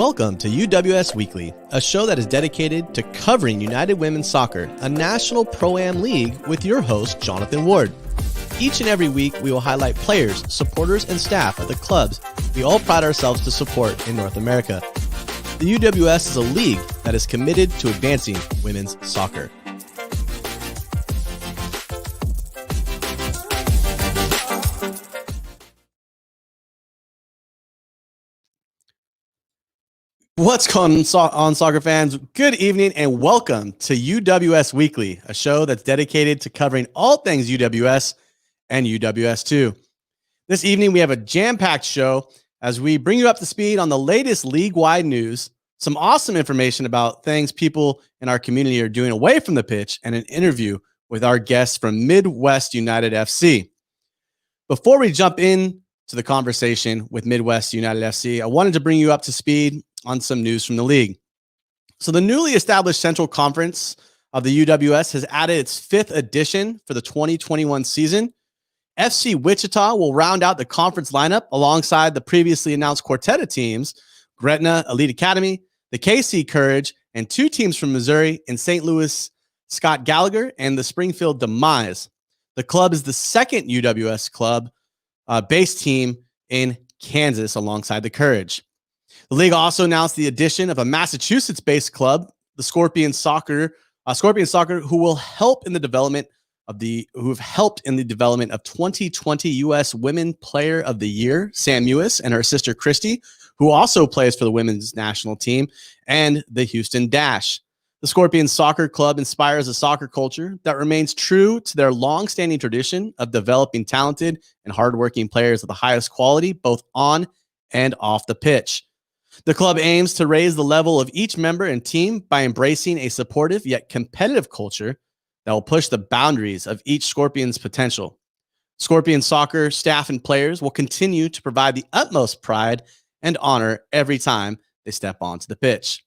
Welcome to UWS Weekly, a show that is dedicated to covering United Women's Soccer, a national pro-am league with your host, Jonathan Ward. Each and every week, we will highlight players, supporters, and staff of the clubs we all pride ourselves to support in North America. The UWS is a league that is committed to advancing women's soccer. What's going on, soccer fans? Good evening and welcome to UWS Weekly, a show that's dedicated to covering all things UWS and UWS2. This evening, we have a jam-packed show as we bring you up to speed on the latest league-wide news, some awesome information about things people in our community are doing away from the pitch, and an interview with our guests from Midwest United FC. Before we jump in to the conversation with Midwest United FC, I wanted to bring you up to speed on some news from the league. So the newly established Central Conference of the UWS has added its 5th edition for the 2021 season. FC Wichita will round out the conference lineup alongside the previously announced quartet of teams, Gretna Elite Academy, the KC Courage, and 2 teams from Missouri in St. Louis, Scott Gallagher, and the Springfield Demise. The club is the second UWS club based team in Kansas alongside the Courage. The league also announced the addition of a Massachusetts-based club, the Scorpion Soccer, who have helped in the development of 2020 U.S. Women Player of the Year, Sam Ewis, and her sister Christy, who also plays for the women's national team, and the Houston Dash. The Scorpion Soccer Club inspires a soccer culture that remains true to their long-standing tradition of developing talented and hardworking players of the highest quality, both on and off the pitch. The club aims to raise the level of each member and team by embracing a supportive yet competitive culture that will push the boundaries of each Scorpion's potential. Scorpion Soccer staff and players will continue to provide the utmost pride and honor every time they step onto the pitch.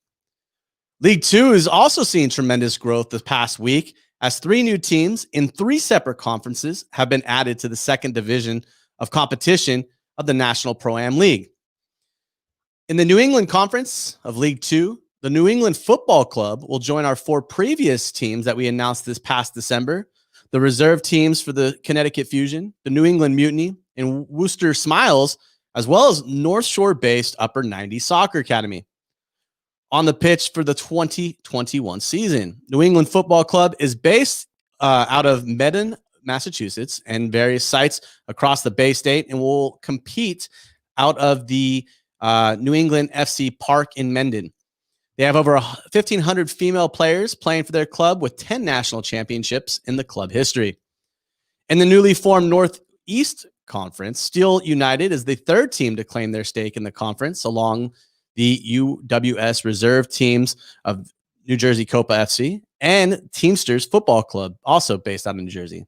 League Two is also seeing tremendous growth this past week as 3 new teams in 3 separate conferences have been added to the second division of competition of the National Pro-Am League. In the New England Conference of League Two, the New England Football Club will join our 4 previous teams that we announced this past December, the reserve teams for the Connecticut Fusion, the New England Mutiny, and Worcester Smiles, as well as North Shore-based Upper 90 Soccer Academy. On the pitch for the 2021 season, New England Football Club is based out of Medon, Massachusetts, and various sites across the Bay State, and will compete out of the New England FC Park in Mendon. They have over 1,500 female players playing for their club with 10 national championships in the club history. In the newly formed Northeast Conference, Steel United is the 3rd team to claim their stake in the conference, along the UWS reserve teams of New Jersey Copa FC and Teamsters Football Club, also based out of New Jersey.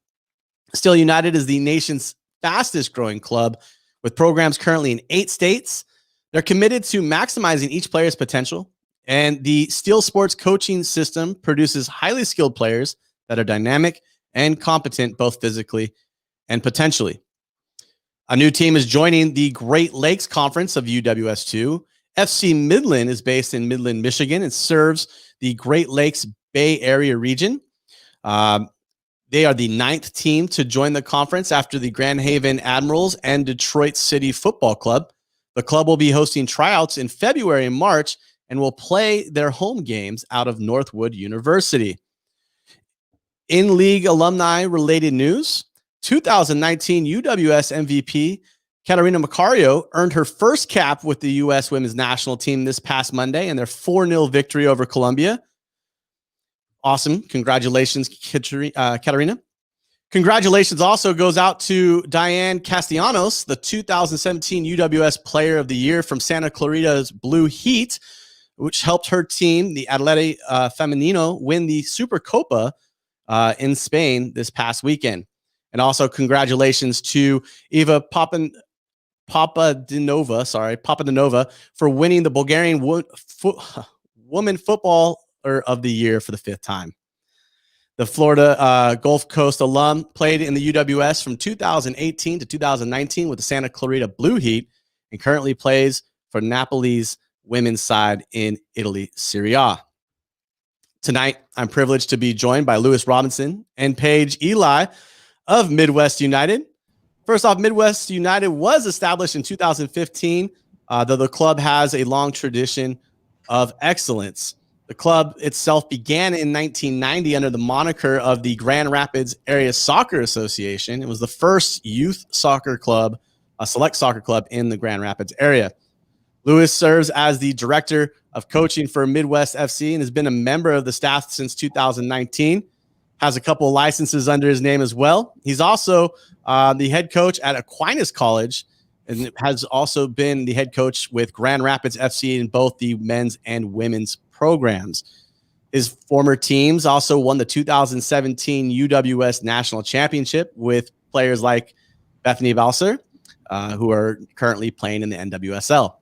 Steel United is the nation's fastest growing club with programs currently in 8 states. They're committed to maximizing each player's potential, and the Steel Sports coaching system produces highly skilled players that are dynamic and competent both physically and potentially. A new team is joining the Great Lakes Conference of UWS2. FC Midland is based in Midland, Michigan, and serves the Great Lakes Bay Area region. They are the 9th team to join the conference after the Grand Haven Admirals and Detroit City Football Club. The club will be hosting tryouts in February and March and will play their home games out of Northwood University. In league alumni-related news, 2019 UWS MVP Katarina Macario earned her first cap with the U.S. women's national team this past Monday in their 4-0 victory over Colombia. Awesome. Congratulations, Katarina. Congratulations also goes out to Diane Castellanos, the 2017 UWS Player of the Year from Santa Clarita's Blue Heat, which helped her team, the Atleti Femenino, win the Supercopa in Spain this past weekend. And also congratulations to Eva Papadanova for winning the Bulgarian Woman Footballer of the Year for the 5th time. The Florida Gulf Coast alum played in the UWS from 2018 to 2019 with the Santa Clarita Blue Heat and currently plays for Napoli's women's side in Italy Serie A. Tonight, I'm privileged to be joined by Lewis Robinson and Paige Eli of Midwest United. First off, Midwest United was established in 2015, though the club has a long tradition of excellence. The club itself began in 1990 under the moniker of the Grand Rapids Area Soccer Association. It was the first youth soccer club, a select soccer club in the Grand Rapids area. Lewis serves as the director of coaching for Midwest FC and has been a member of the staff since 2019. Has a couple of licenses under his name as well. He's also the head coach at Aquinas College and has also been the head coach with Grand Rapids FC in both the men's and women's programs. His former teams also won the 2017 UWS National Championship with players like Bethany Balser, who are currently playing in the NWSL.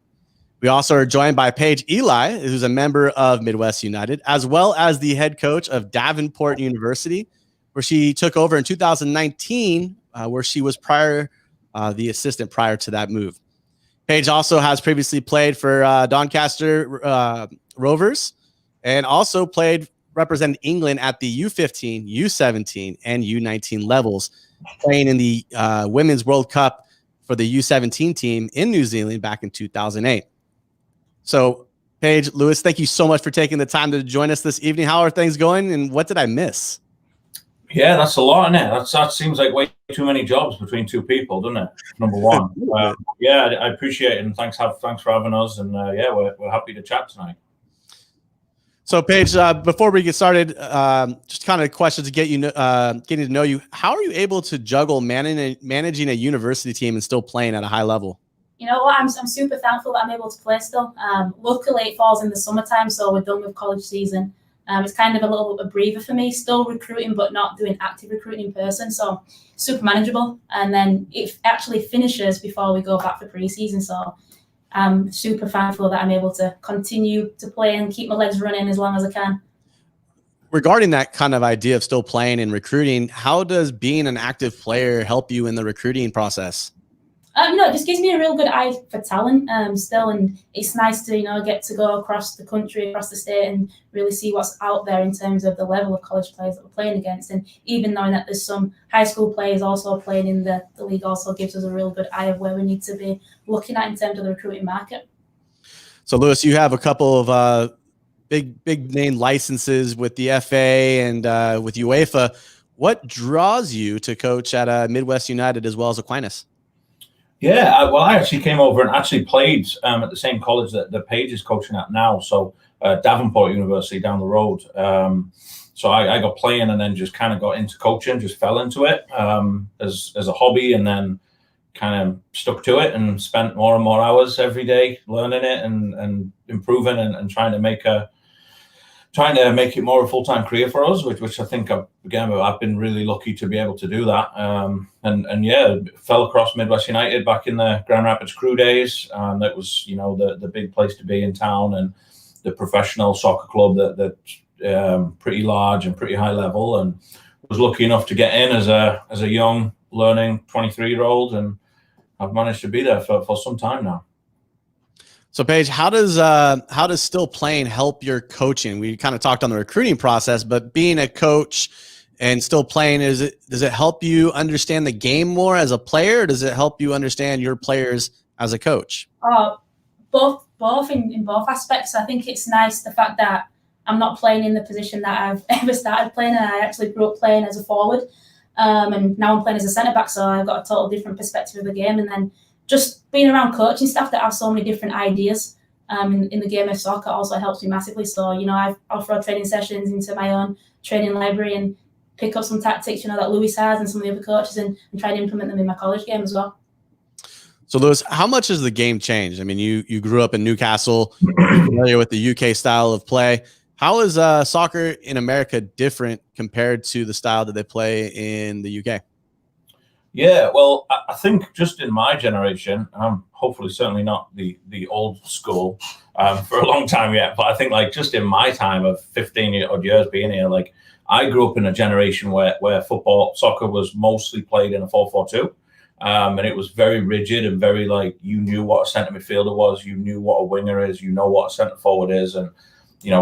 We also are joined by Paige Eli, who's a member of Midwest United, as well as the head coach of Davenport University, where she took over in 2019, where she was the assistant prior to that move. Paige also has previously played for Doncaster Rovers and also represented England at the U15, U17, and U19 levels, playing in the Women's World Cup for the U17 team in New Zealand back in 2008. So, Paige, Lewis, thank you so much for taking the time to join us this evening. How are things going, and what did I miss? Yeah, that's a lot, isn't it? That seems like way too many jobs between two people, doesn't it? Number one. Yeah, I appreciate it, and thanks for having us. And we're happy to chat tonight. So, Paige, before we get started, just kind of questions to getting to know you. How are you able to juggle managing a university team and still playing at a high level? You know what? I'm super thankful that I'm able to play still. Luckily, it falls in the summertime, so we're done with college season. It's kind of a breather for me, still recruiting, but not doing active recruiting in person. So super manageable. And then it actually finishes before we go back for preseason. So I'm super thankful that I'm able to continue to play and keep my legs running as long as I can. Regarding that kind of idea of still playing and recruiting, how does being an active player help you in the recruiting process? It just gives me a real good eye for talent still, and it's nice to get to go across the country, across the state, and really see what's out there in terms of the level of college players that we're playing against. And even knowing that there's some high school players also playing in the league also gives us a real good eye of where we need to be looking at in terms of the recruiting market. So, Lewis, you have a couple of big name licenses with the FA and with UEFA. What draws you to coach at Midwest United as well as Aquinas? Yeah, well, I actually came over and actually played at the same college that Paige is coaching at now, so Davenport University down the road. So I got playing and then just kind of got into coaching, just fell into it as a hobby, and then kind of stuck to it and spent more and more hours every day learning it and improving and trying to make it more of a full-time career for us, which I think I've been really lucky to be able to do that. Fell across Midwest United back in the Grand Rapids Crew days. That was, the big place to be in town, and the professional soccer club that pretty large and pretty high level, and was lucky enough to get in as a young learning 23-year-old, and I've managed to be there for some time now. So, Paige, how does still playing help your coaching? We kind of talked on the recruiting process, but being a coach and still playing, does it help you understand the game more as a player, or does it help you understand your players as a coach? Both in both aspects. I think it's nice the fact that I'm not playing in the position that I've ever started playing, and I actually grew up playing as a forward, and now I'm playing as a centre back, so I've got a total different perspective of the game. And then just being around coaching staff that have so many different ideas in the game of soccer also helps me massively. So, I've offered training sessions into my own training library and pick up some tactics, that Lewis has and some of the other coaches, and try to implement them in my college game as well. So, Lewis, how much has the game changed? I mean, you grew up in Newcastle, familiar with the UK style of play. How is soccer in America different compared to the style that they play in the UK? Yeah, well, I think just in my generation, hopefully certainly not the old school for a long time yet, but I think just in my time of 15 odd years being here, I grew up in a generation where soccer was mostly played in a 4-4-2. And it was very rigid and very like, you knew what a centre midfielder was, you knew what a winger is, you know what a centre forward is, and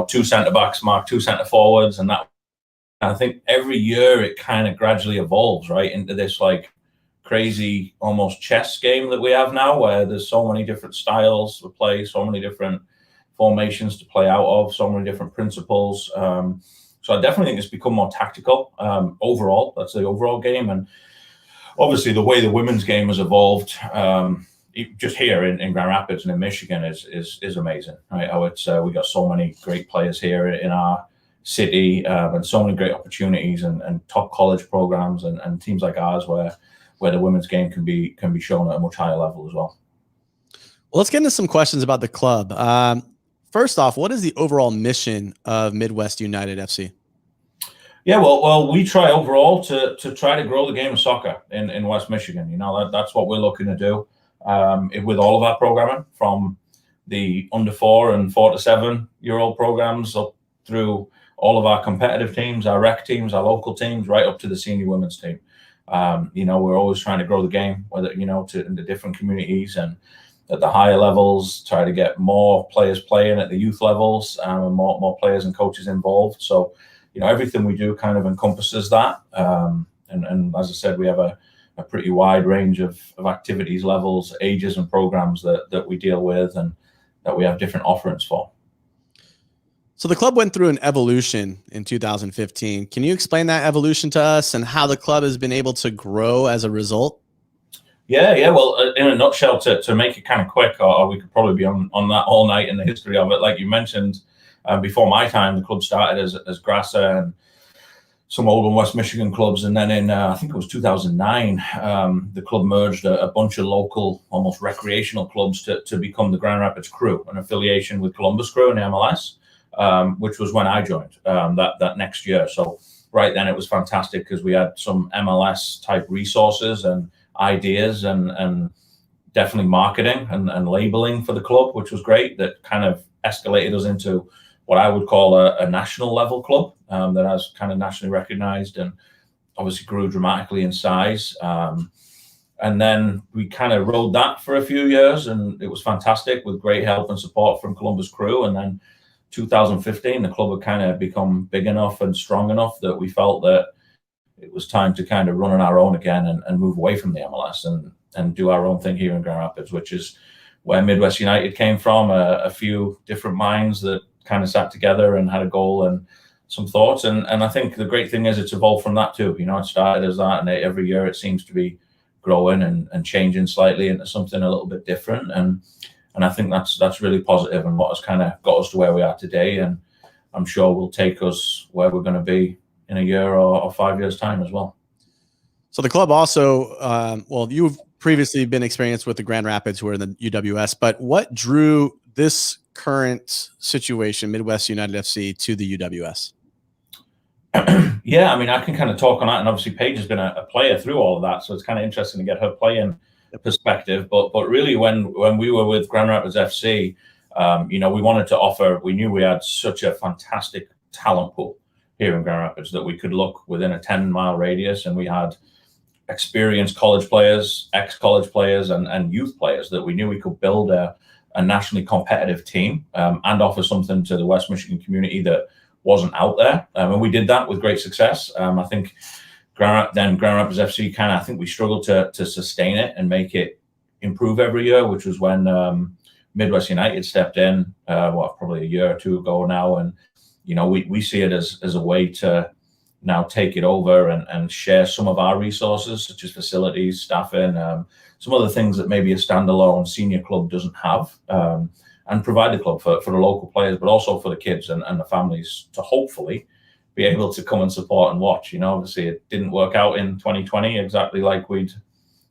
two centre backs mark two centre forwards, and that. I think every year it kind of gradually evolves right into this like crazy almost chess game that we have now, where there's so many different styles to play, so many different formations to play out of, so many different principles. So I definitely think it's become more tactical overall. That's the overall game. And obviously the way the women's game has evolved just here in Grand Rapids and in Michigan is amazing, right? How it's we got so many great players here in our city, and so many great opportunities and top college programs and teams like ours where the women's game can be shown at a much higher level as well. Well, let's get into some questions about the club. First off, what is the overall mission of Midwest United FC? Yeah, well, we try overall to try to grow the game of soccer in West Michigan. That's what we're looking to do with all of our programming, from the under 4 and 4 to 7-year-old programs up through all of our competitive teams, our rec teams, our local teams, right up to the senior women's team. We're always trying to grow the game, whether in the different communities and at the higher levels, try to get more players playing at the youth levels, and more players and coaches involved. So, everything we do kind of encompasses that. And as I said, we have a pretty wide range of activities, levels, ages, and programs that we deal with and that we have different offerings for. So the club went through an evolution in 2015. Can you explain that evolution to us and how the club has been able to grow as a result? Yeah. Well, in a nutshell, to make it kind of quick, or we could probably be on that all night in the history of it. Like you mentioned, before my time, the club started as Grasser and some old West Michigan clubs. And then in, I think it was 2009, the club merged a bunch of local, almost recreational clubs to become the Grand Rapids Crew, an affiliation with Columbus Crew in the MLS, which was when I joined that next year. So right then it was fantastic because we had some MLS type resources and ideas and definitely marketing and labeling for the club, which was great. That kind of escalated us into what I would call a national level club that has kind of nationally recognized and obviously grew dramatically in size. And then we kind of rode that for a few years, and it was fantastic with great help and support from Columbus Crew. And then 2015, the club had kind of become big enough and strong enough that we felt that it was time to kind of run on our own again and move away from the MLS and do our own thing here in Grand Rapids, which is where Midwest United came from. A few different minds that kind of sat together and had a goal and some thoughts. And I think the great thing is it's evolved from that too. It started as that, and every year it seems to be growing and changing slightly into something a little bit different. And I think that's really positive and what has kind of got us to where we are today. And I'm sure will take us where we're going to be in a year or 5 years' time as well. So the club also, you've previously been experienced with the Grand Rapids, who are in the UWS, but what drew this current situation, Midwest United FC, to the UWS? Yeah, I can kind of talk on that, and obviously Paige has been a player through all of that, so it's kind of interesting to get her playing perspective. But really, when we were with Grand Rapids FC, we wanted to offer. We knew we had such a fantastic talent pool here in Grand Rapids that we could look within a 10-mile radius, and we had experienced college players, ex-college players, and youth players that we knew we could build a nationally competitive team and offer something to the West Michigan community that wasn't out there. And we did that with great success. I think Grand Rapids FC I think we struggled to sustain it and make it improve every year, which was when Midwest United stepped in, probably a year or two ago now. And, we see it as a way to now take it over and share some of our resources, such as facilities, staffing, some other things that maybe a standalone senior club doesn't have, and provide the club for the local players, but also for the kids and the families to hopefully be able to come and support and watch. Obviously it didn't work out in 2020 exactly like we'd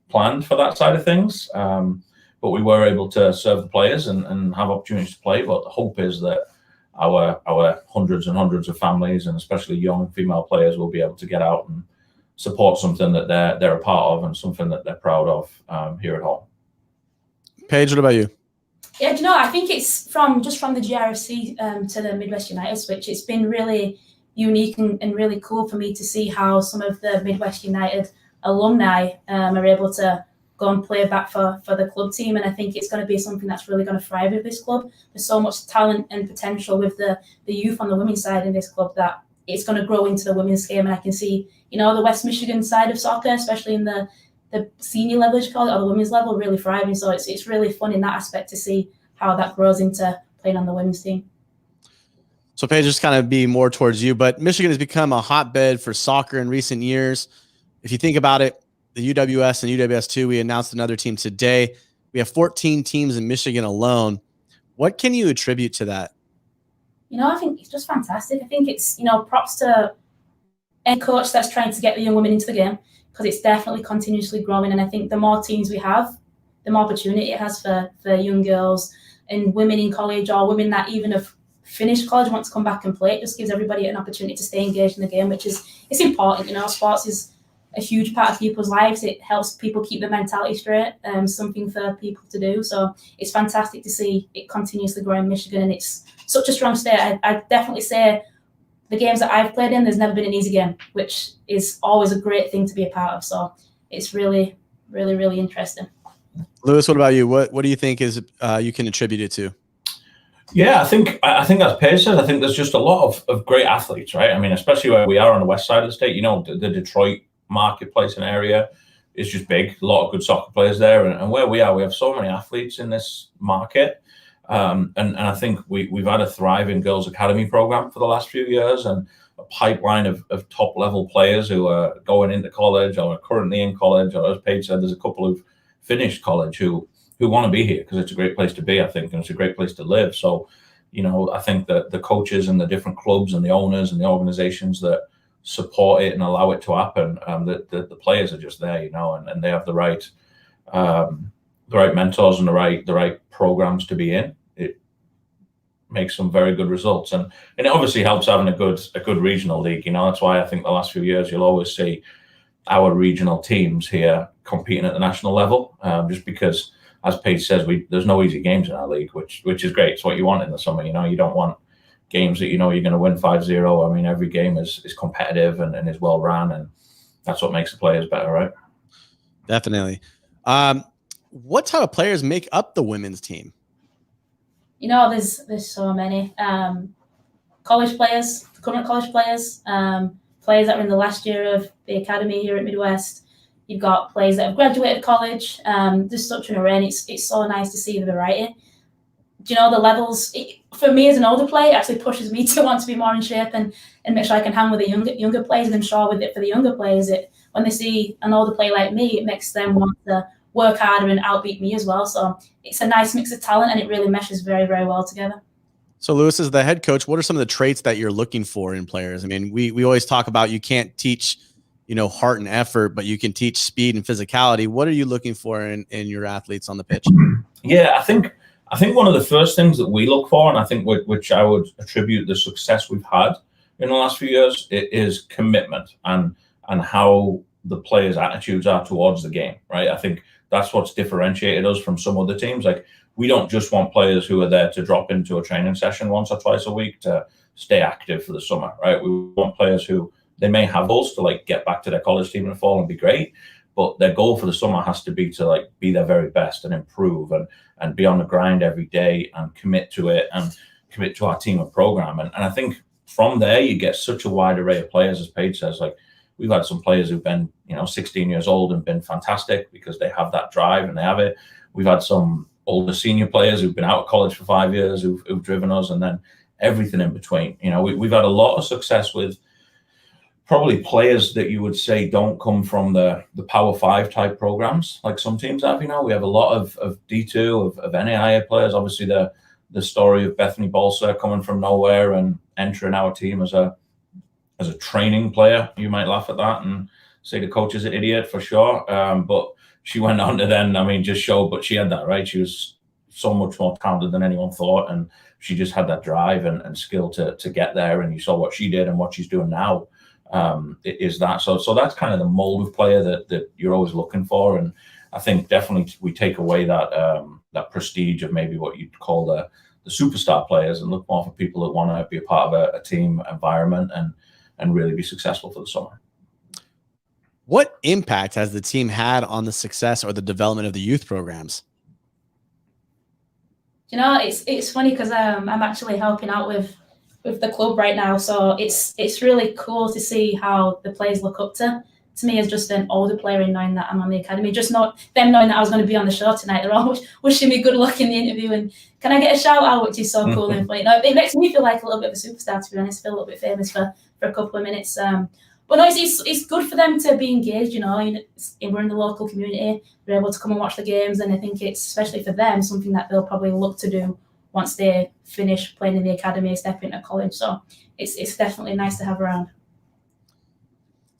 planned for that side of things, but we were able to serve the players and have opportunities to play. But the hope is that our hundreds and hundreds of families, and especially young female players, will be able to get out and support something that they're a part of and something that they're proud of here at home. Paige, what about you? Yeah, I think it's from the GRFC to the Midwest United switch. It's been really unique and really cool for me to see how some of the Midwest United alumni are able to go and play back for the club team. And I think it's going to be something that's really going to thrive with this club. There's so much talent and potential with the youth on the women's side in this club that it's going to grow into the women's game. And I can see, the West Michigan side of soccer, especially in the senior level, as you call it, or the women's level, really thriving. So it's really fun in that aspect to see how that grows into playing on the women's team. So Paige, just kind of be more towards you, but Michigan has become a hotbed for soccer in recent years. If you think about it, the UWS and UWS2, we announced another team today. We have 14 teams in Michigan alone. What can you attribute to that? I think it's just fantastic. I think it's, props to any coach that's trying to get the young women into the game, because it's definitely continuously growing. And I think the more teams we have, the more opportunity it has for young girls and women in college, or women that even have finished college want to come back and play. It just gives everybody an opportunity to stay engaged in the game, which is, it's important. Sports is a huge part of people's lives. It helps people keep their mentality straight, something for people to do. So it's fantastic to see it continuously grow in Michigan, and it's such a strong state. I definitely say the games that I've played in, there's never been an easy game, which is always a great thing to be a part of. So it's really, really, really interesting. Lewis, what about you? What do you think is you can attribute it to? Yeah, I think as Paige says, I think there's just a lot of great athletes, right? I mean, especially where we are on the west side of the state, the Detroit marketplace and area is just big. A lot of good soccer players there. And where we are, we have so many athletes in this market. And I think we've had a thriving girls academy program for the last few years, and a pipeline of top level players who are going into college or are currently in college, or as Paige said, there's a couple who've finished college who want to be here because it's a great place to be, I think, and it's a great place to live. So, I think that the coaches and the different clubs and the owners and the organizations that support it and allow it to happen, the players are just there, and they have the right mentors and the right programs to be in. It makes some very good results, and it obviously helps having a good regional league. That's why I think the last few years you'll always see our regional teams here competing at the national level, just because, as Paige says, there's no easy games in our league, which is great. It's what you want in the summer. You don't want games that you're going to win 5-0. I mean, every game is competitive and is well run, and that's what makes the players better, right? Definitely. What type of players make up the women's team? There's so many. College players, current college players, players that are in the last year of the academy here at Midwest. You've got players that have graduated college. There's such an array, and it's so nice to see the variety. The levels, for me as an older player, it actually pushes me to want to be more in shape and make sure I can hang with the younger players. And I'm sure with it for the younger players, when they see an older player like me, it makes them want to work harder and outbeat me as well. So it's a nice mix of talent, and it really meshes very, very well together. So Lewis, as the head coach, what are some of the traits that you're looking for in players? I mean, we always talk about you can't teach, heart and effort, but you can teach speed and physicality. What are you looking for in your athletes on the pitch? Yeah, I think one of the first things that we look for, and I think which I would attribute the success we've had in the last few years, it is commitment and how the players' attitudes are towards the game, right? I think that's what's differentiated us from some other teams. Like, we don't just want players who are there to drop into a training session once or twice a week to stay active for the summer, right? We want players who, they may have goals to get back to their college team in the fall and be great, but their goal for the summer has to be to be their very best and improve and be on the grind every day and commit to it and commit to our team and program. And I think from there you get such a wide array of players, as Paige says. We've had some players who've been 16 years old and been fantastic because they have that drive and they have it. We've had some older senior players who've been out of college for 5 years who've driven us, and then everything in between. We've had a lot of success with probably players that you would say don't come from the Power 5 type programs like some teams have. We have a lot of D2, of NAIA players. Obviously, the story of Bethany Balser coming from nowhere and entering our team as a training player. You might laugh at that and say the coach is an idiot for sure. But she went on to then, just show, but she had that, right? She was so much more talented than anyone thought. And she just had that drive and skill to get there. And you saw what she did and what she's doing now. Is that. So that's kind of the mold of player that you're always looking for. And I think definitely we take away that prestige of maybe what you'd call the superstar players and look more for people that want to be a part of a team environment and really be successful for the summer. What impact has the team had on the success or the development of the youth programs? You know, it's funny because I'm actually helping out with the club right now, so it's really cool to see how the players look up to me as just an older player and knowing that I'm on the academy. Just not them knowing that I was going to be on the show tonight. They're all wishing me good luck in the interview and can I get a shout out, which is so cool. And you know, it makes me feel like a little bit of a superstar, to be honest. I feel a little bit famous for a couple of minutes. But no, it's good for them to be engaged. You know, we're in the local community. They're able to come and watch the games, and I think it's, especially for them, something that they'll probably look to do once they finish playing in the academy and step into college. So it's definitely nice to have around.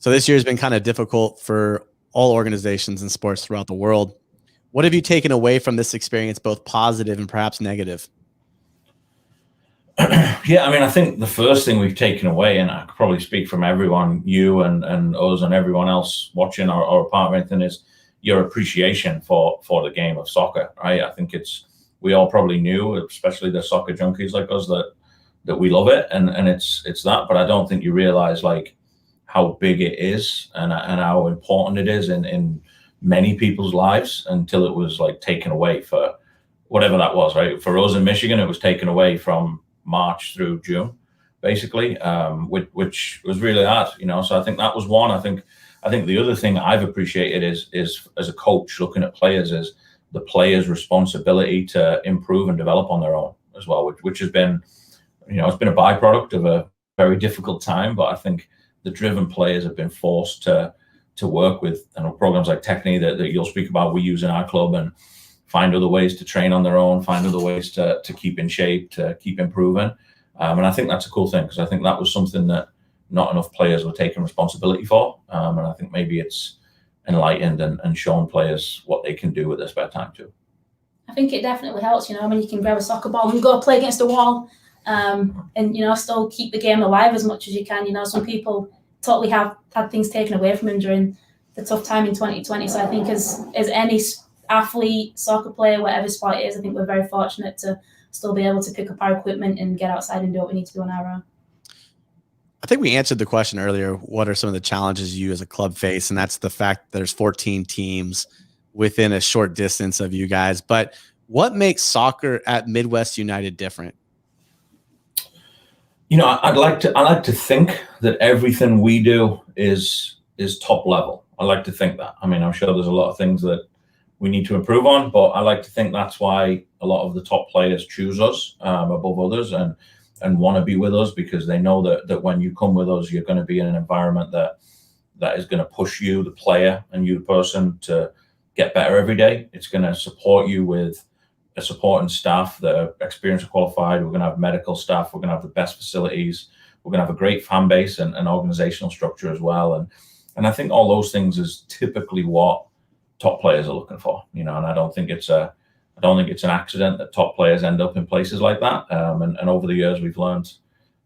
So this year has been kind of difficult for all organizations and sports throughout the world. What have you taken away from this experience, both positive and perhaps negative? Yeah, I mean, I think the first thing we've taken away, and I could probably speak from everyone, you and us and everyone else watching or a part of anything, is your appreciation for the game of soccer, right? I think we all probably knew, especially the soccer junkies like us, that we love it, and it's that. But I don't think you realize like how big it is and how important it is in many people's lives until it was like taken away for whatever that was, right? For us in Michigan, it was taken away from March through June, basically, which was really hard, you know. So I think that was one. I think the other thing I've appreciated is as a coach looking at players is the players' responsibility to improve and develop on their own as well, which has been, you know, it's been a byproduct of a very difficult time. But I think the driven players have been forced to work with programs like Techni that you'll speak about, we use in our club, and find other ways to train on their own, find other ways to keep in shape, to keep improving. And I think that's a cool thing, because I think that was something that not enough players were taking responsibility for. And I think maybe it's enlightened and shown players what they can do with their spare time too. I think it definitely helps, you know, when you can grab a soccer ball and go play against the wall, and, you know, still keep the game alive as much as you can. You know, some people totally have had things taken away from them during the tough time in 2020. So I think as any athlete, soccer player, whatever sport it is, I think we're very fortunate to still be able to pick up our equipment and get outside and do what we need to do on our own. I think we answered the question earlier. What are some of the challenges you as a club face? And that's the fact that there's 14 teams within a short distance of you guys. But what makes soccer at Midwest United different? You know, I like to think that everything we do is top level. I like to think that. I mean, I'm sure there's a lot of things that we need to improve on, but I like to think that's why a lot of the top players choose us above others and want to be with us, because they know that when you come with us, you're going to be in an environment that is going to push you, the player, and you, the person, to get better every day. It's going to support you with a supporting staff that are experienced and qualified. We're going to have medical staff. We're going to have the best facilities. We're going to have a great fan base and organizational structure as well. And I think all those things is typically what top players are looking for, you know. And I don't think it's an accident that top players end up in places like that. And over the years, we've learned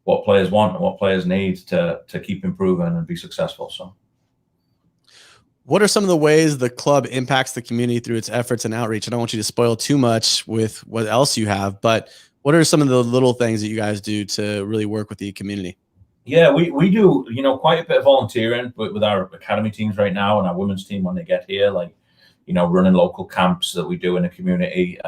what players want and what players need to keep improving and be successful. So, what are some of the ways the club impacts the community through its efforts and outreach? I don't want you to spoil too much with what else you have, but what are some of the little things that you guys do to really work with the community? Yeah, we do, you know, quite a bit of volunteering with our academy teams right now, and our women's team when they get here, like, you know, running local camps that we do in the community,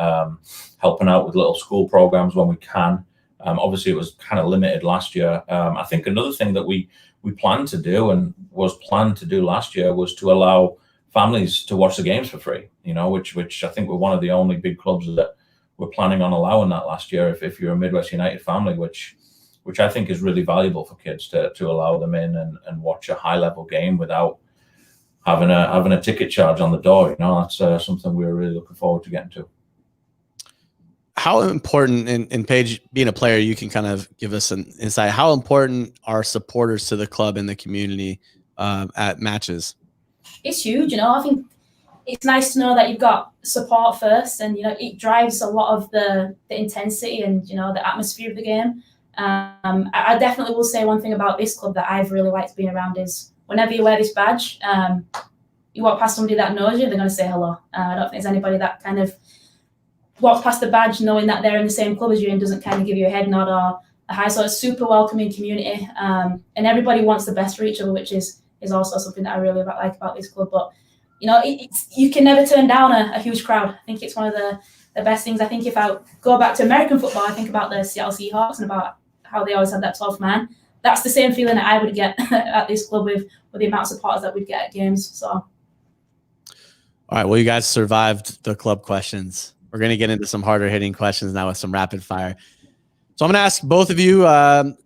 helping out with little school programs when we can. Obviously, it was kind of limited last year. I think another thing that we planned to do and was planned to do last year was to allow families to watch the games for free, you know, which I think we're one of the only big clubs that we're planning on allowing that last year if you're a Midwest United family, which I think is really valuable for kids to allow them in and watch a high-level game without having a ticket charge on the door. You know, that's something we're really looking forward to getting to. How important, and Paige, being a player, you can kind of give us an insight. How important are supporters to the club and the community at matches? It's huge, you know. I think it's nice to know that you've got support first, and, you know, it drives a lot of the intensity and, you know, the atmosphere of the game. I definitely will say one thing about this club that I've really liked being around is whenever you wear this badge, you walk past somebody that knows you, they're going to say hello. I don't think there's anybody that kind of walks past the badge knowing that they're in the same club as you and doesn't kind of give you a head nod or a hi. So it's super welcoming community, and everybody wants the best for each other, which is is also something that I really like about this club. But you can never turn down a huge crowd. I think it's one of the best things. I think if I go back to American football, I think about the Seattle Seahawks and about how they always had that 12th man. That's the same feeling that I would get at this club with the amount of supporters that we'd get at games. So, all right. Well, you guys survived the club questions. We're going to get into some harder hitting questions now with some rapid fire. So I'm going to ask both of you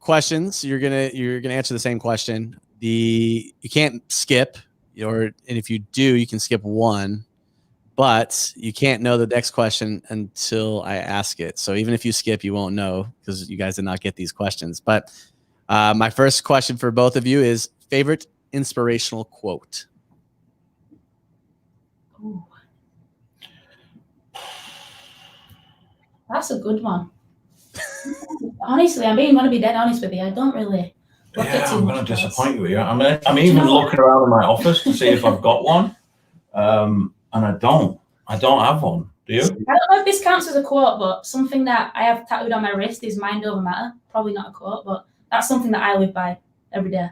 questions. You're going to answer the same question. You can't skip, and if you do, you can skip one, but you can't know the next question until I ask it. So even if you skip, you won't know because you guys did not get these questions. But my first question for both of you is favorite inspirational quote. Ooh. That's a good one. Honestly, I'm going to be dead honest with you. I don't really. I'm going to disappoint you here. I'm even looking around in my office to see if I've got one, and I don't have one. Do you? I don't know if this counts as a quote, but something that I have tattooed on my wrist is "Mind over matter." Probably not a quote, but that's something that I live by every day.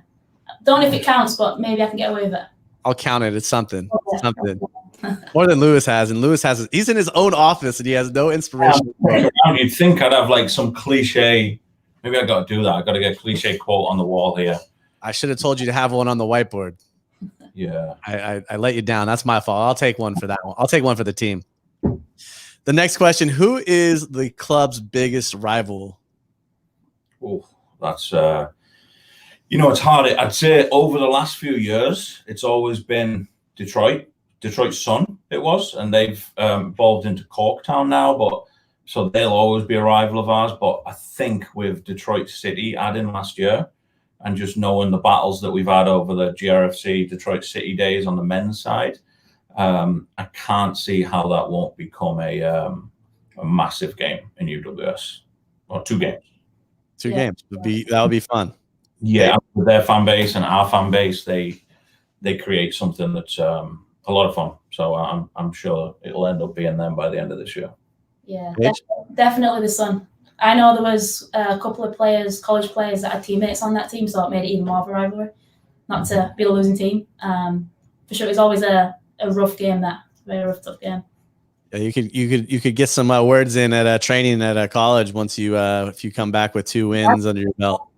Don't know if it counts, but maybe I can get away with it. I'll count it. It's something. It's something. More than Lewis has, and Lewis has. He's in his own office, and he has no inspiration. You'd think I'd have like some cliche. Maybe I got to do that. I got to get a cliche quote on the wall here. I should have told you to have one on the whiteboard. Yeah, I let you down. That's my fault. I'll take one for that one. I'll take one for the team. The next question: who is the club's biggest rival? Oh, that's it's hard. I'd say over the last few years, it's always been Detroit Sun. It was, and they've evolved into Corktown now, but. So they'll always be a rival of ours. But I think with Detroit City adding last year and just knowing the battles that we've had over the GRFC Detroit City days on the men's side, I can't see how that won't become a massive game in UWS. Or two games. Two games. That would be fun. Yeah, with their fan base and our fan base, they create something that's a lot of fun. So I'm sure it'll end up being them by the end of this year. Yeah, definitely the Sun. I know there was a couple of college players that had teammates on that team, so it made it even more of a rivalry. Not to be a losing team. For sure, it was always a rough game. Very rough, tough game. Yeah, you could get some words in at training at college once if you come back with 2 wins under your belt.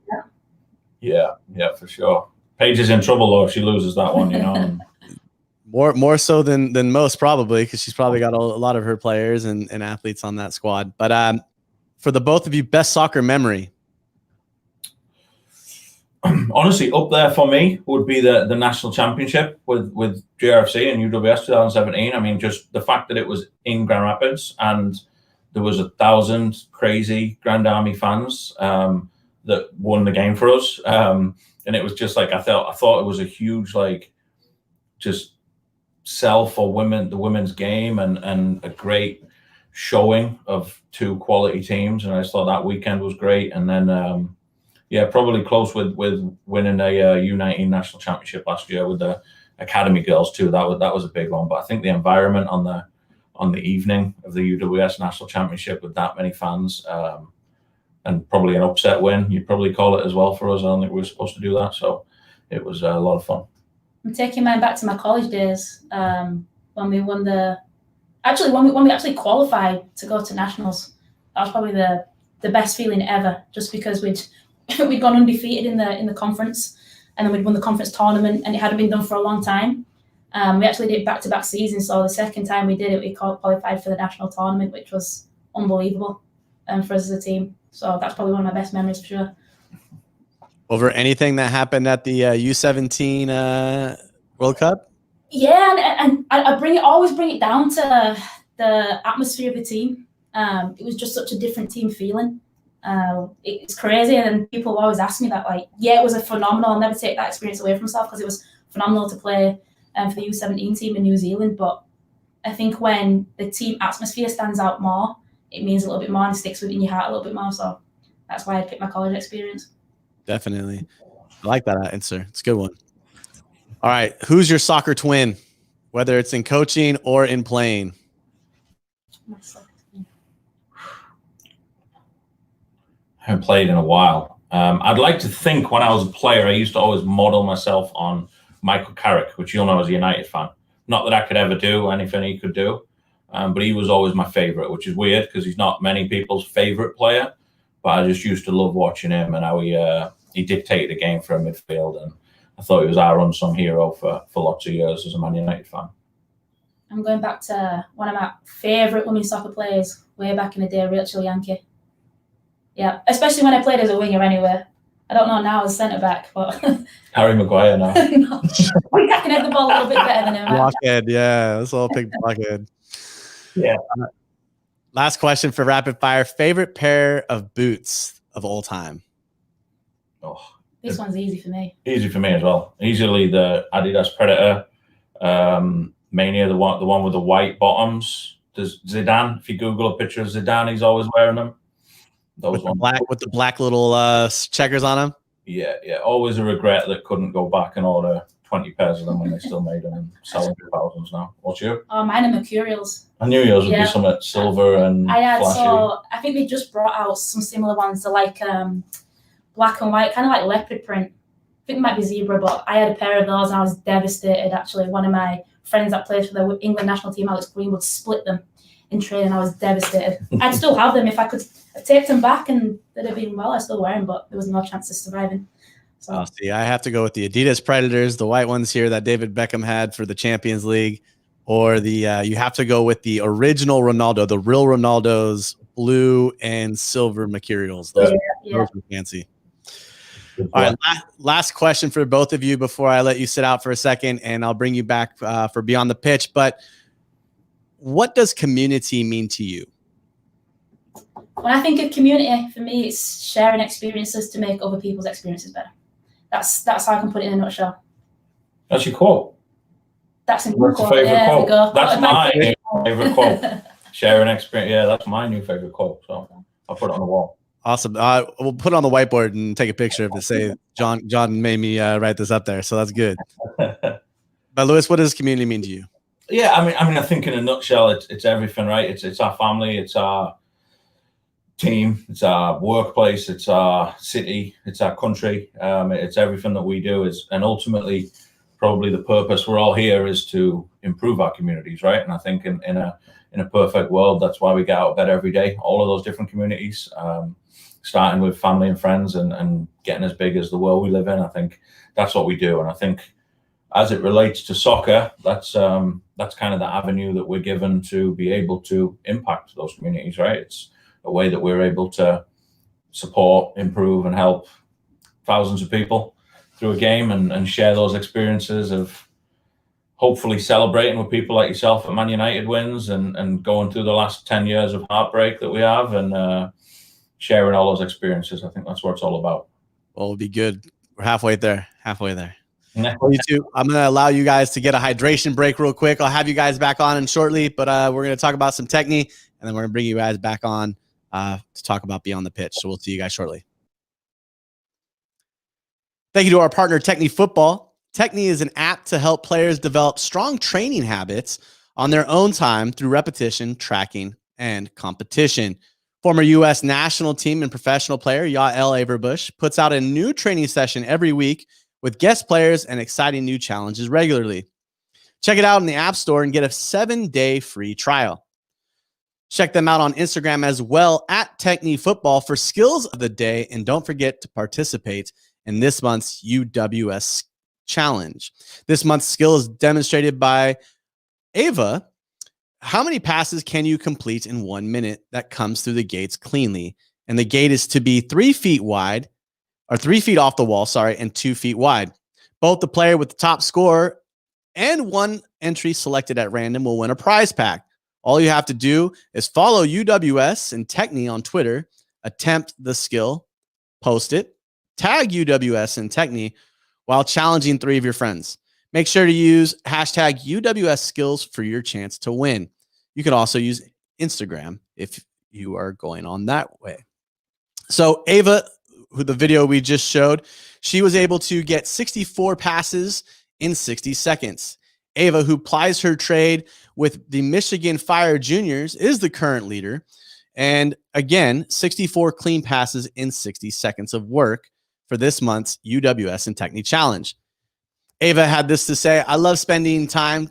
Yeah, for sure. Paige is in trouble though if she loses that one, More so than most probably, because she's probably got a lot of her players and athletes on that squad. But for the both of you, best soccer memory? Honestly, up there for me would be the national championship with GRFC and UWS 2017. I mean, just the fact that it was in Grand Rapids and there was 1,000 crazy Grand Army fans that won the game for us. And it was just like I thought it was a huge just sell for the women's game and a great showing of 2 quality teams, and I just thought that weekend was great. And then probably close with winning a U19 national championship last year with the academy girls too. That was a big one. But I think the environment on the evening of the UWS national championship with that many fans and probably an upset win, you'd probably call it as well for us. I don't think we were supposed to do that, so it was a lot of fun. I'm taking mine back to my college days when we won when we actually qualified to go to nationals. That was probably the best feeling ever, just because we'd gone undefeated in the conference, and then we'd won the conference tournament, and it hadn't been done for a long time. We actually did back-to-back seasons, so the second time we did it, we qualified for the national tournament, which was unbelievable for us as a team. So that's probably one of my best memories for sure. Over anything that happened at the U17 World Cup? Yeah, and I always bring it down to the atmosphere of the team. It was just such a different team feeling. It's crazy, and people always ask me that. It was a phenomenal. I'll never take that experience away from myself, because it was phenomenal to play for the U17 team in New Zealand. But I think when the team atmosphere stands out more, it means a little bit more and sticks within your heart a little bit more. So that's why I picked my college experience. Definitely. I like that answer. It's a good one. All right. Who's your soccer twin, whether it's in coaching or in playing? I haven't played in a while. I'd like to think when I was a player, I used to always model myself on Michael Carrick, which you'll know as a United fan. Not that I could ever do anything he could do, but he was always my favourite, which is weird because he's not many people's favourite player. But I just used to love watching him and how he dictated the game for a midfield. And I thought he was our unsung hero for lots of years as a Man United fan. I'm going back to one of my favourite women's soccer players way back in the day, Rachel Yankee. Yeah, especially when I played as a winger anyway. I don't know now as centre-back, but... Harry Maguire now. No. I can hit the ball a little bit better than him. Blockhead, yeah. That's all big blockhead. Yeah. Last question for rapid fire. Favorite pair of boots of all time? Oh, this one's easy for me. Easy for me as well. Easily the Adidas Predator. Mania, the one with the white bottoms. There's Zidane. If you Google a picture of Zidane, he's always wearing them. Those ones. With the black little checkers on them. Yeah. Always a regret that couldn't go back and order 20 pairs of them when they still made them and selling for thousands now. What's you? Oh, mine are Mercurials. I knew yours would be some silver and flashy. I think they just brought out some similar ones. They're like black and white, kind of like leopard print. I think it might be zebra, but I had a pair of those and I was devastated. Actually, one of my friends that plays for the England national team, Alex Greenwood, split them in training. I was devastated. I'd still have them if I could have taped them back and they'd have been well. I still wear them, but there was no chance of surviving. So. Oh, see, I have to go with the Adidas Predators, the white ones here that David Beckham had for the Champions League, or the you have to go with the original Ronaldo, the real Ronaldo's blue and silver Mercurials. Those are fancy. All right, last question for both of you before I let you sit out for a second, and I'll bring you back for Beyond the Pitch. But what does community mean to you? When I think of community, for me, it's sharing experiences to make other people's experiences better. That's how I can put it in a nutshell. That's your quote. That's a quote. Favorite quote. That's my favorite quote. Sharing experience. Yeah, that's my new favorite quote. So I'll put it on the wall. Awesome. We'll put it on the whiteboard and take a picture of it. Say John made me write this up there, so that's good. But Lewis, what does community mean to you? Yeah, I mean, I think in a nutshell, it's everything, right? It's our family, it's our team, it's our workplace, it's our city, it's our country. It's everything that we do and ultimately probably the purpose we're all here is to improve our communities, right? And I think in a perfect world, that's why we get out of bed every day, all of those different communities, starting with family and friends and getting as big as the world we live in. I think that's what we do. And I think as it relates to soccer, that's kind of the avenue that we're given to be able to impact those communities, right? It's a way that we're able to support, improve, and help thousands of people through a game and share those experiences of hopefully celebrating with people like yourself at Man United wins and going through the last 10 years of heartbreak that we have and sharing all those experiences. I think that's what it's all about. Well, it'll be good. We're halfway there. Well, you two, I'm going to allow you guys to get a hydration break real quick. I'll have you guys back on in shortly, but we're going to talk about some technique, and then we're going to bring you guys back on to talk about Beyond the Pitch. So we'll see you guys shortly. Thank you to our partner, Techni Football. Techni is an app to help players develop strong training habits on their own time through repetition, tracking, and competition. Former U.S. national team and professional player Yael Averbush puts out a new training session every week with guest players and exciting new challenges regularly. Check it out in the App Store and get a 7-day free trial. Check them out on Instagram as well at Techni Football for skills of the day, and don't forget to participate in this month's UWS Challenge. This month's skill is demonstrated by Ava. How many passes can you complete in 1 minute that comes through the gates cleanly? And the gate is to be 3 feet wide, or 3 feet off the wall, and 2 feet wide. Both the player with the top score and one entry selected at random will win a prize pack. All you have to do is follow UWS and Techni on Twitter, attempt the skill, post it, tag UWS and Techni while challenging 3 of your friends. Make sure to use hashtag UWS skills for your chance to win. You can also use Instagram if you are going on that way. So Ava, who the video we just showed, she was able to get 64 passes in 60 seconds. Ava, who plies her trade with the Michigan Fire Juniors, is the current leader. And again, 64 clean passes in 60 seconds of work for this month's UWS and Techni Challenge. Ava had this to say: I love spending time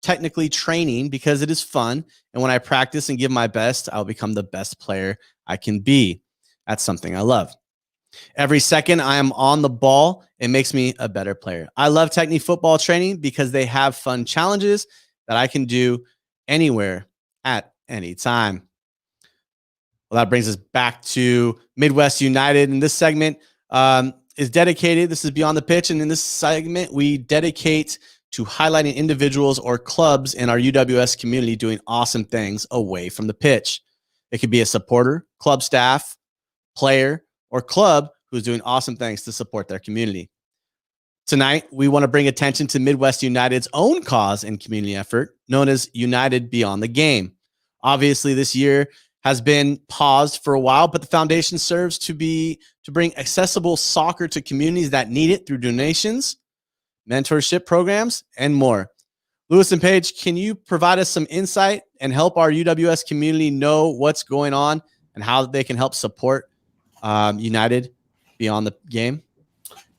technically training because it is fun. And when I practice and give my best, I'll become the best player I can be. That's something I love. Every second I am on the ball, it makes me a better player. I love technique football training because they have fun challenges that I can do anywhere at any time. Well, that brings us back to Midwest United. And this segment is dedicated. This is Beyond the Pitch. And in this segment, we dedicate to highlighting individuals or clubs in our UWS community doing awesome things away from the pitch. It could be a supporter, club staff, player, or club who's doing awesome things to support their community. Tonight, we want to bring attention to Midwest United's own cause and community effort, known as United Beyond the Game. Obviously, this year has been paused for a while, but the foundation serves to bring accessible soccer to communities that need it through donations, mentorship programs, and more. Lewis and Paige, can you provide us some insight and help our UWS community know what's going on and how they can help support United Beyond the Game?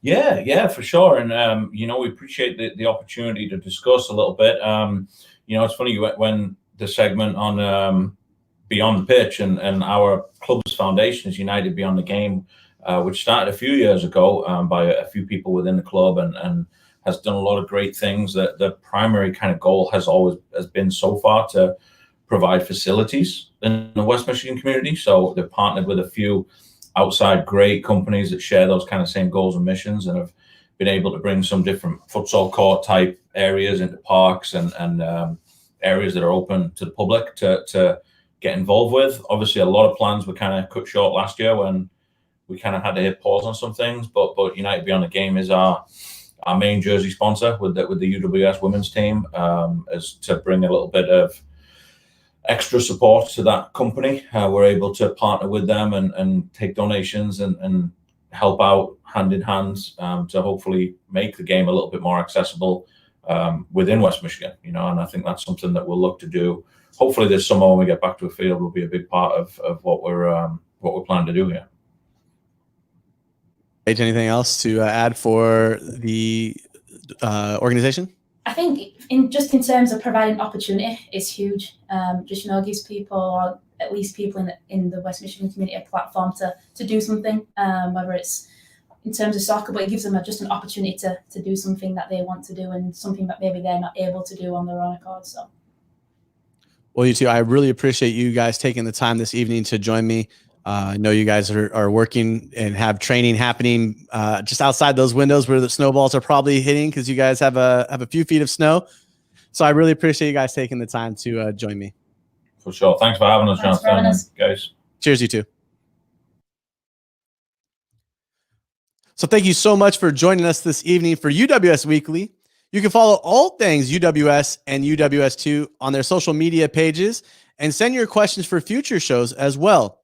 Yeah, for sure. And, we appreciate the opportunity to discuss a little bit. It's funny when the segment on Beyond the Pitch and our club's foundation is United Beyond the Game, which started a few years ago by a few people within the club and has done a lot of great things. The primary kind of goal has been so far to provide facilities in the West Michigan community. So they've partnered with a few outside great companies that share those kind of same goals and missions, and have been able to bring some different futsal court type areas into parks and areas that are open to the public to get involved with. Obviously, a lot of plans were kind of cut short last year when we kind of had to hit pause on some things, but United Beyond the Game is our main jersey sponsor with the UWS women's team, as to bring a little bit of extra support to that company. We're able to partner with them and take donations and help out hand in hand to hopefully make the game a little bit more accessible within West Michigan, and I think that's something that we'll look to do. Hopefully this summer when we get back to a field will be a big part of what we're planning to do here. Paige, anything else to add for the organization? I think in terms of providing opportunity is huge. Gives people, or at least people in the West Michigan community, a platform to do something, whether it's in terms of soccer, but it gives them just an opportunity to do something that they want to do and something that maybe they're not able to do on their own accord. So. Well, you two, I really appreciate you guys taking the time this evening to join me. I know you guys are working and have training happening just outside those windows where the snowballs are probably hitting, because you guys have a few feet of snow. So I really appreciate you guys taking the time to join me. For sure. Thanks for having us, Jonathan, guys. Cheers, you two. So thank you so much for joining us this evening for UWS Weekly. You can follow all things UWS and UWS2 on their social media pages and send your questions for future shows as well.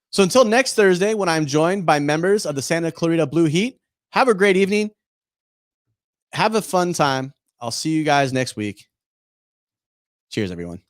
So until next Thursday, when I'm joined by members of the Santa Clarita Blue Heat, have a great evening. Have a fun time. I'll see you guys next week. Cheers, everyone.